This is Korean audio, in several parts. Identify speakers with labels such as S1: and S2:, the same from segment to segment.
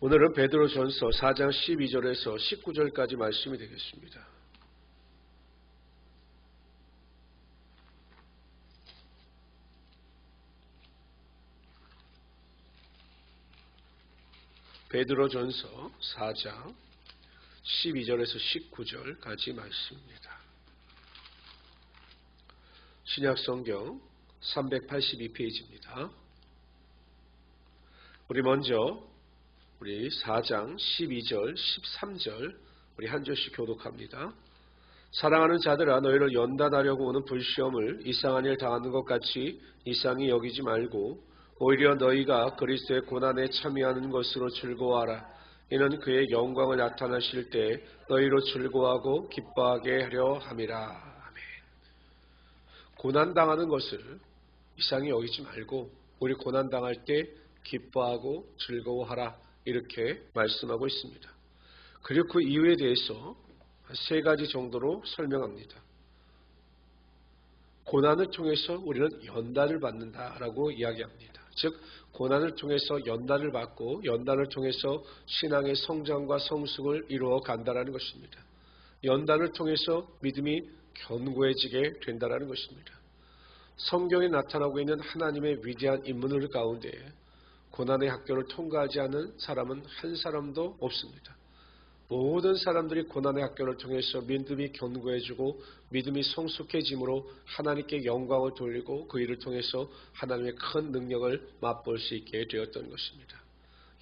S1: 오늘은 베드로전서 4장 12절에서 19절까지 말씀이 되겠습니다. 베드로전서 4장 12절에서 19절까지 말씀입니다. 신약성경 382페이지입니다. 우리 먼저 우리 4장 12절, 13절 우리 한 절씩 교독합니다. 사랑하는 자들아, 너희를 연단하려고 오는 불시험을 이상한 일 당하는 것 같이 이상히 여기지 말고 오히려 너희가 그리스도의 고난에 참여하는 것으로 즐거워하라. 이는 그의 영광을 나타나실 때 너희로 즐거워하고 기뻐하게 하려 함이라. 아멘. 고난당하는 것을 이상히 여기지 말고 우리 고난당할 때 기뻐하고 즐거워하라. 이렇게 말씀하고 있습니다. 그리고 그 이유에 대해서 세 가지 정도로 설명합니다. 고난을 통해서 우리는 연단을 받는다라고 이야기합니다. 즉 고난을 통해서 연단을 받고 연단을 통해서 신앙의 성장과 성숙을 이루어 간다라는 것입니다. 연단을 통해서 믿음이 견고해지게 된다라는 것입니다. 성경에 나타나고 있는 하나님의 위대한 인물 가운데 고난의 학교를 통과하지 않은 사람은 한 사람도 없습니다. 모든 사람들이 고난의 학교를 통해서 믿음이 견고해지고 믿음이 성숙해짐으로 하나님께 영광을 돌리고 그 일을 통해서 하나님의 큰 능력을 맛볼 수 있게 되었던 것입니다.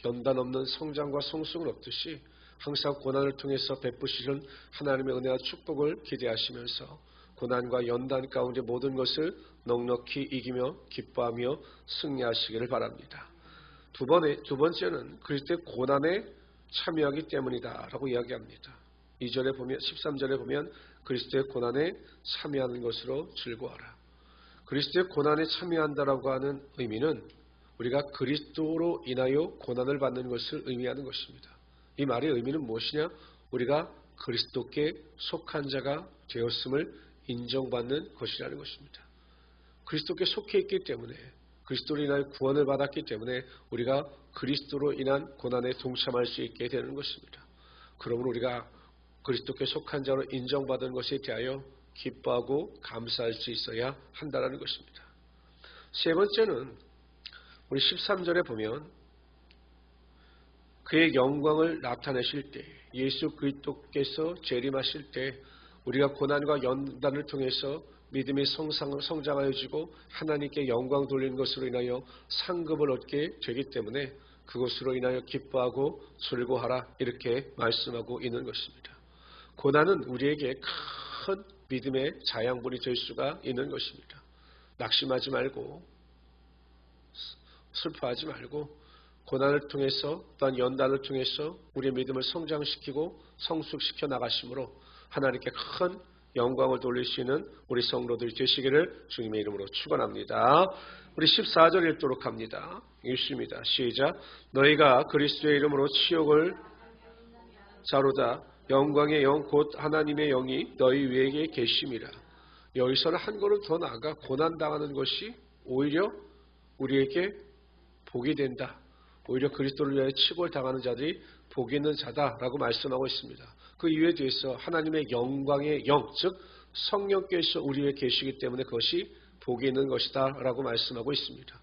S1: 연단 없는 성장과 성숙을 얻듯이 항상 고난을 통해서 베푸시는 하나님의 은혜와 축복을 기대하시면서 고난과 연단 가운데 모든 것을 넉넉히 이기며 기뻐하며 승리하시기를 바랍니다. 두 번째는 그리스도의 고난에 참여하기 때문이다 라고 이야기합니다. 2절에 보면 13절에 보면 그리스도의 고난에 참여하는 것으로 즐거워하라. 그리스도의 고난에 참여한다라고 하는 의미는 우리가 그리스도로 인하여 고난을 받는 것을 의미하는 것입니다. 이 말의 의미는 무엇이냐? 우리가 그리스도께 속한 자가 되었음을 인정받는 것이라는 것입니다. 그리스도께 속해 있기 때문에 그리스도로 인하여 구원을 받았기 때문에 우리가 그리스도로 인한 고난에 동참할 수 있게 되는 것입니다. 그러므로 우리가 그리스도께 속한 자로 인정받은 것에 대하여 기뻐하고 감사할 수 있어야 한다는 것입니다. 세 번째는 우리 13절에 보면 그의 영광을 나타내실 때 예수 그리스도께서 재림하실 때 우리가 고난과 연단을 통해서 믿음이 성장하여지고 하나님께 영광 돌리는 것으로 인하여 상급을 얻게 되기 때문에 그것으로 인하여 기뻐하고 즐거워하라 이렇게 말씀하고 있는 것입니다. 고난은 우리에게 큰 믿음의 자양분이 될 수가 있는 것입니다. 낙심하지 말고 슬퍼하지 말고 고난을 통해서 또한 연단을 통해서 우리의 믿음을 성장시키고 성숙시켜 나가심으로 하나님께 큰 영광을 돌릴 수 있는 우리 성도들이 되시기를 주님의 이름으로 축원합니다. 우리 14절 읽도록 합니다. 읽습니다. 시작. 너희가 그리스도의 이름으로 치욕을 자로다 영광의 영 곧 하나님의 영이 너희 위에 계심이라. 여기서는 한 걸음 더 나아가 고난당하는 것이 오히려 우리에게 복이 된다. 오히려 그리스도를 위해 치욕을 당하는 자들이 복이 있는 자다라고 말씀하고 있습니다. 그 이유에 대해서 하나님의 영광의 영, 즉 성령께서 우리 위에 계시기 때문에 그것이 복이 있는 것이다 라고 말씀하고 있습니다.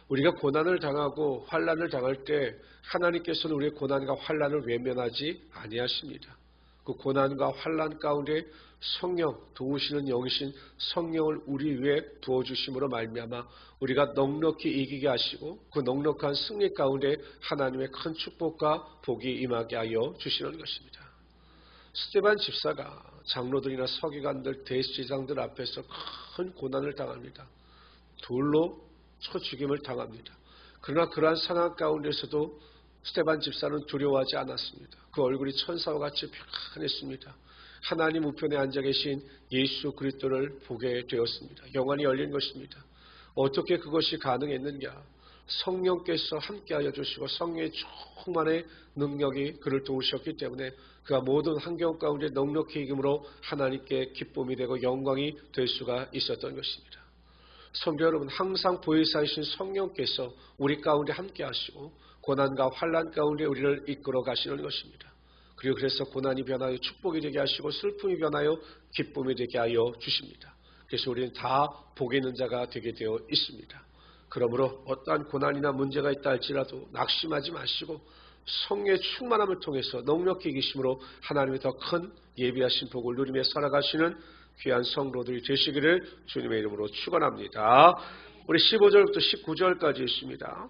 S1: 우리가 고난을 당하고 환난을 당할 때 하나님께서는 우리의 고난과 환난을 외면하지 아니하십니다. 그 고난과 환난 가운데 성령, 도우시는 영이신 성령을 우리 위에 부어주심으로 말미암아 우리가 넉넉히 이기게 하시고 그 넉넉한 승리 가운데 하나님의 큰 축복과 복이 임하게 하여 주시는 것입니다. 스데반 집사가 장로들이나 서기관들, 대제사장들 앞에서 큰 고난을 당합니다. 돌로 쳐 죽임을 당합니다. 그러나 그러한 상황 가운데서도 스데반 집사는 두려워하지 않았습니다. 그 얼굴이 천사와 같이 평안했습니다. 하나님 우편에 앉아 계신 예수 그리스도를 보게 되었습니다. 영안이 열린 것입니다. 어떻게 그것이 가능했느냐? 성령께서 함께하여 주시고 성령의 충만의 능력이 그를 도우셨기 때문에 그가 모든 환경 가운데 넉넉히 이김으로 하나님께 기쁨이 되고 영광이 될 수가 있었던 것입니다. 성도 여러분, 항상 보혜사이신 성령께서 우리 가운데 함께 하시고 고난과 환난 가운데 우리를 이끌어 가시는 것입니다. 그리고 그래서 고난이 변하여 축복이 되게 하시고 슬픔이 변하여 기쁨이 되게 하여 주십니다. 그래서 우리는 다 복이 있는 자가 되게 되어 있습니다. 그러므로 어떠한 고난이나 문제가 있다 할지라도 낙심하지 마시고 성령의 충만함을 통해서 넉넉히 이기심으로 하나님의 더 큰 예비하신 복을 누리며 살아가시는 귀한 성도들이 되시기를 주님의 이름으로 축원합니다. 우리 15절부터 19절까지 있습니다.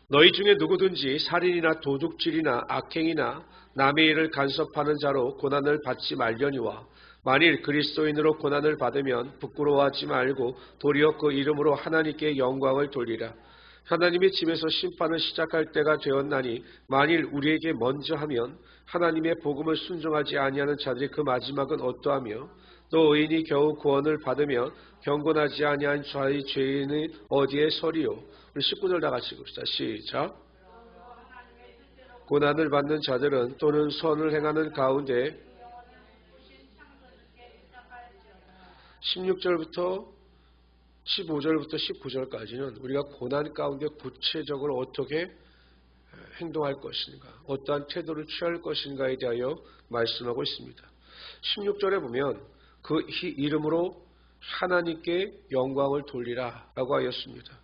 S1: 너희 중에 누구든지 살인이나 도둑질이나 악행이나 남의 일을 간섭하는 자로 고난을 받지 말려니와 만일 그리스도인으로 고난을 받으면 부끄러워하지 말고 도리어 그 이름으로 하나님께 영광을 돌리라. 하나님의 집에서 심판을 시작할 때가 되었나니 만일 우리에게 먼저 하면 하나님의 복음을 순종하지 아니하는 자들이 그 마지막은 어떠하며 또 의인이 겨우 구원을 받으면 경건하지 아니한 자의 죄인이 어디에 서리요. 우리 19절 다 같이 읽읍시다. 시작. 고난을 받는 자들은 또는 선을 행하는 가운데 16절부터 15절부터 19절까지는 우리가 고난 가운데 구체적으로 어떻게 행동할 것인가, 어떠한 태도를 취할 것인가에 대하여 말씀하고 있습니다. 16절에 보면 그 이름으로 하나님께 영광을 돌리라 라고 하였습니다.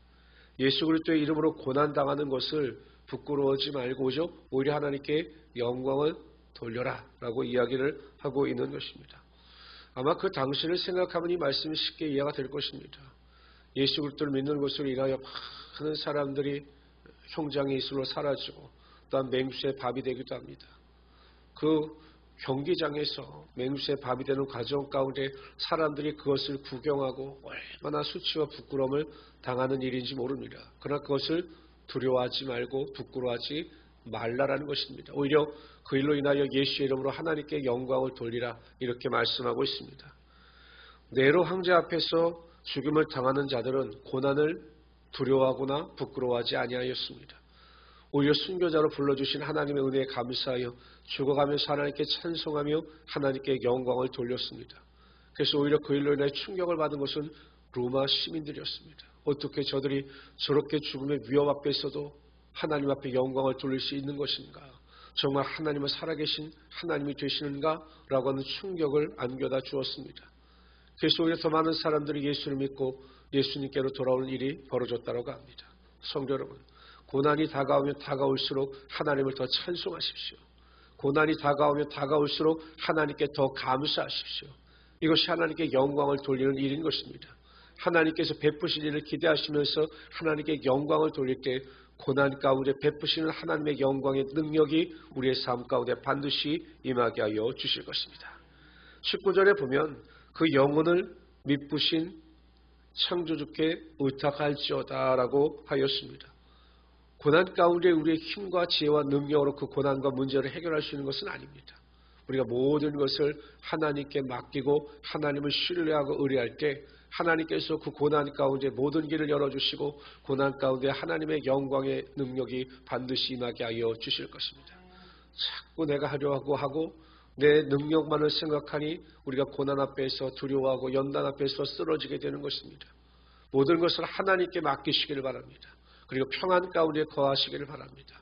S1: 예수 그리스도의 이름으로 고난당하는 것을 부끄러워하지 말고 오히려 하나님께 영광을 돌려라 라고 이야기를 하고 있는 것입니다. 아마 그 당시를 생각하면 이 말씀이 쉽게 이해가 될 것입니다. 예수 그리스도를 믿는 것으로 인하여 많은 사람들이 형장의 이슬로 사라지고 또한 맹수의 밥이 되기도 합니다. 그 경기장에서 맹수의 밥이 되는 과정 가운데 사람들이 그것을 구경하고 얼마나 수치와 부끄러움을 당하는 일인지 모릅니다. 그러나 그것을 두려워하지 말고 부끄러워하지 말라라는 것입니다. 오히려 그 일로 인하여 예수의 이름으로 하나님께 영광을 돌리라 이렇게 말씀하고 있습니다. 네로 황제 앞에서 죽임을 당하는 자들은 고난을 두려워하거나 부끄러워하지 아니하였습니다. 오히려 순교자로 불러주신 하나님의 은혜에 감사하여 죽어가면서 하나님께 찬송하며 하나님께 영광을 돌렸습니다. 그래서 오히려 그 일로 인해 충격을 받은 것은 로마 시민들이었습니다. 어떻게 저들이 저렇게 죽음의 위협 앞에서도 하나님 앞에 영광을 돌릴 수 있는 것인가? 정말 하나님은 살아계신 하나님이 되시는가? 라고 하는 충격을 안겨다 주었습니다. 그래서 오히려 더 많은 사람들이 예수를 믿고 예수님께로 돌아오는 일이 벌어졌다고 합니다. 성도 여러분, 고난이 다가오면 다가올수록 하나님을 더 찬송하십시오. 고난이 다가오면 다가올수록 하나님께 더 감사하십시오. 이것이 하나님께 영광을 돌리는 일인 것입니다. 하나님께서 베푸신 일을 기대하시면서 하나님께 영광을 돌릴 때 고난 가운데 베푸시는 하나님의 영광의 능력이 우리의 삶 가운데 반드시 임하게 하여 주실 것입니다. 19절에 보면 그 영혼을 미쁘신 창조주께 의탁할지어다 라고 하였습니다. 고난 가운데 우리의 힘과 지혜와 능력으로 그 고난과 문제를 해결할 수 있는 것은 아닙니다. 우리가 모든 것을 하나님께 맡기고 하나님을 신뢰하고 의뢰할 때 하나님께서 그 고난 가운데 모든 길을 열어주시고 고난 가운데 하나님의 영광의 능력이 반드시 임하게 하여 주실 것입니다. 자꾸 내가 하려고 하고 내 능력만을 생각하니 우리가 고난 앞에서 두려워하고 연단 앞에서 쓰러지게 되는 것입니다. 모든 것을 하나님께 맡기시기를 바랍니다. 그리고 평안 가운데 거하시기를 바랍니다.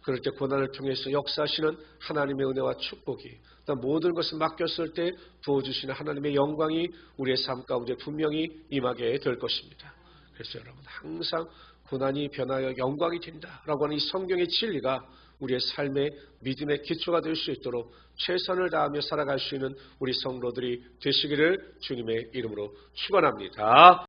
S1: 그럴 때 고난을 통해서 역사하시는 하나님의 은혜와 축복이 또 모든 것을 맡겼을 때 부어주시는 하나님의 영광이 우리의 삶 가운데 분명히 임하게 될 것입니다. 그래서 여러분 항상 고난이 변하여 영광이 된다라고 하는 이 성경의 진리가 우리의 삶의 믿음의 기초가 될 수 있도록 최선을 다하며 살아갈 수 있는 우리 성도들이 되시기를 주님의 이름으로 축원합니다.